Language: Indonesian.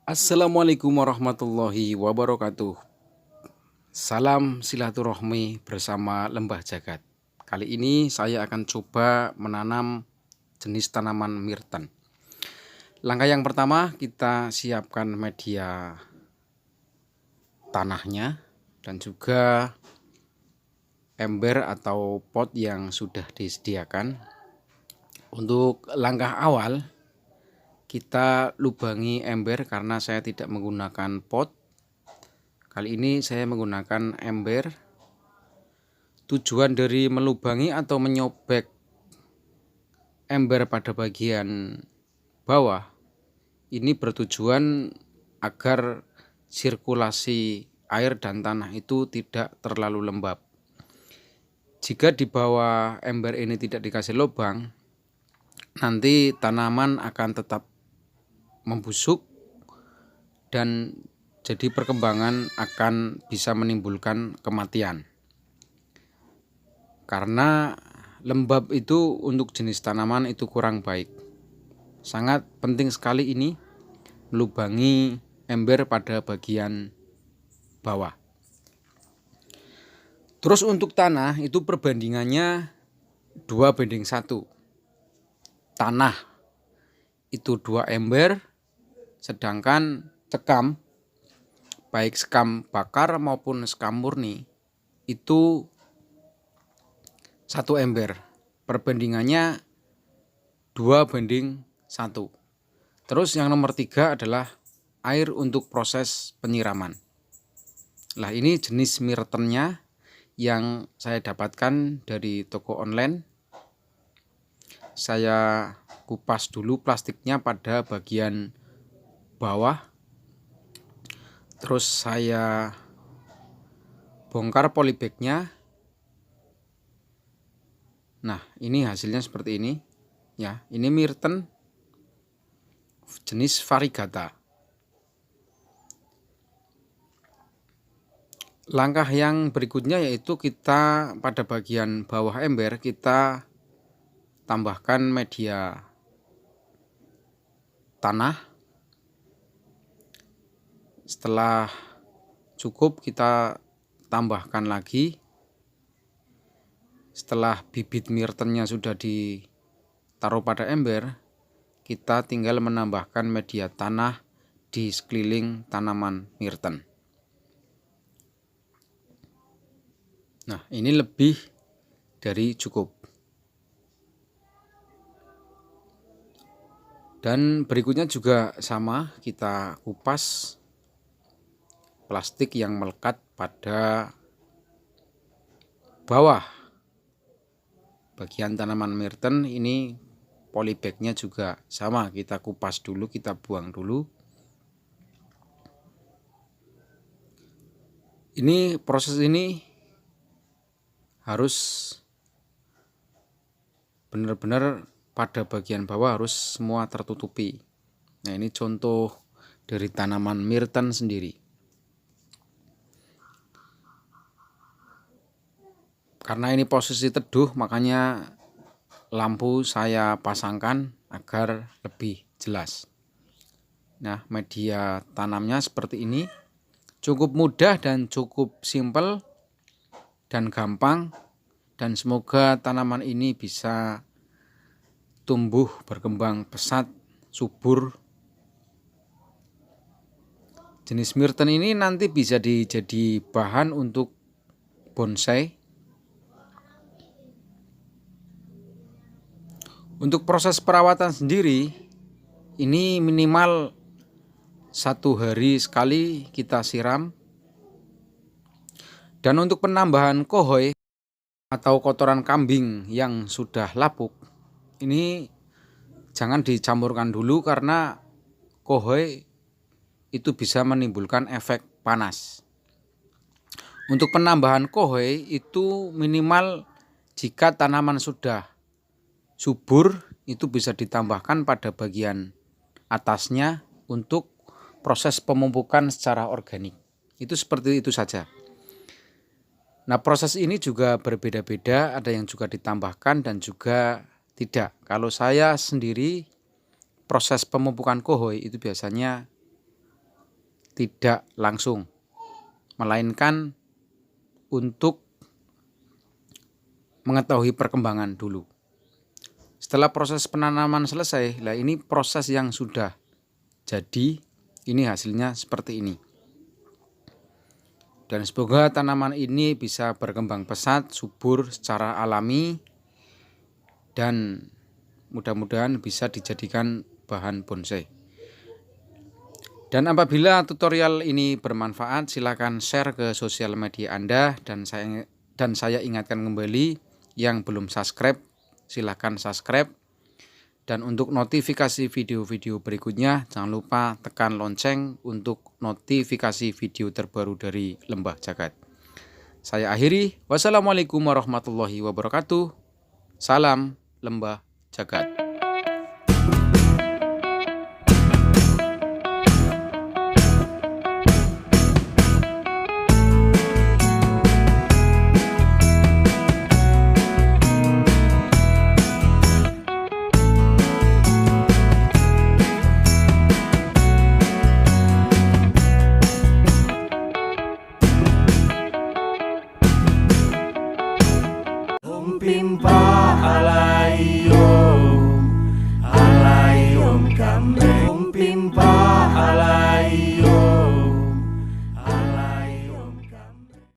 Assalamualaikum warahmatullahi wabarakatuh. Salam silaturahmi bersama Lembah Jagat. Kali ini saya akan coba menanam jenis tanaman mirten. Langkah yang pertama, kita siapkan media tanahnya dan juga ember atau pot yang sudah disediakan. Untuk langkah awal, kita lubangi ember karena saya tidak menggunakan pot. Kali ini saya menggunakan ember. Tujuan dari melubangi atau menyobek ember pada bagian bawah ini bertujuan agar sirkulasi air dan tanah itu tidak terlalu lembab. Jika di bawah ember ini tidak dikasih lubang, nanti tanaman akan tetap membusuk dan jadi perkembangan akan bisa menimbulkan kematian. Karena lembab itu untuk jenis tanaman itu kurang baik. Sangat penting sekali ini melubangi ember pada bagian bawah. Terus untuk tanah itu perbandingannya 2:1. Tanah itu 2 ember, sedangkan sekam, baik sekam bakar maupun sekam murni, itu 1 ember. Perbandingannya 2:1. Terus yang nomor 3 adalah air untuk proses penyiraman. Nah, ini jenis mirtennya yang saya dapatkan dari toko online. Saya kupas dulu plastiknya pada bagian bawah. Terus saya bongkar polybagnya. Nah, ini hasilnya seperti ini. Ya, ini mirten jenis variegata. Langkah yang berikutnya yaitu kita pada bagian bawah ember kita tambahkan media tanah. Setelah cukup kita tambahkan lagi. Setelah bibit mirtennya sudah ditaruh pada ember, kita tinggal menambahkan media tanah di sekeliling tanaman mirten. Nah, ini lebih dari cukup. Dan berikutnya juga sama, kita kupas plastik yang melekat pada bawah bagian tanaman mirten. Ini polybagnya juga sama, kita kupas dulu, kita buang dulu. Ini proses ini harus benar-benar pada bagian bawah harus semua tertutupi. Nah, ini contoh dari tanaman mirten sendiri. Karena ini posisi teduh, makanya lampu saya pasangkan agar lebih jelas. Nah, media tanamnya seperti ini. Cukup mudah dan cukup simpel dan gampang. Dan semoga tanaman ini bisa tumbuh, berkembang pesat, subur. Jenis mirten ini nanti bisa jadi bahan untuk bonsai. Untuk proses perawatan sendiri, ini minimal 1 hari sekali kita siram. Dan untuk penambahan kohoi atau kotoran kambing yang sudah lapuk, ini jangan dicampurkan dulu karena kohoi itu bisa menimbulkan efek panas. Untuk penambahan kohoi itu minimal jika tanaman sudah subur, itu bisa ditambahkan pada bagian atasnya untuk proses pemupukan secara organik. Itu seperti itu saja. Nah, proses ini juga berbeda-beda, ada yang juga ditambahkan dan juga tidak. Kalau saya sendiri, proses pemupukan kohoi itu biasanya tidak langsung, melainkan untuk mengetahui perkembangan dulu. Setelah proses penanaman selesai, lah ini proses yang sudah jadi, ini hasilnya seperti ini. Dan semoga tanaman ini bisa berkembang pesat, subur secara alami, dan mudah-mudahan bisa dijadikan bahan bonsai. Dan apabila tutorial ini bermanfaat, silakan share ke sosial media Anda, dan saya ingatkan kembali yang belum subscribe, silakan subscribe. Dan untuk notifikasi video-video berikutnya, jangan lupa tekan lonceng untuk notifikasi video terbaru dari Lembah Jagat. Saya akhiri, wassalamualaikum warahmatullahi wabarakatuh. Salam Lembah Jagat. Pimpa alayo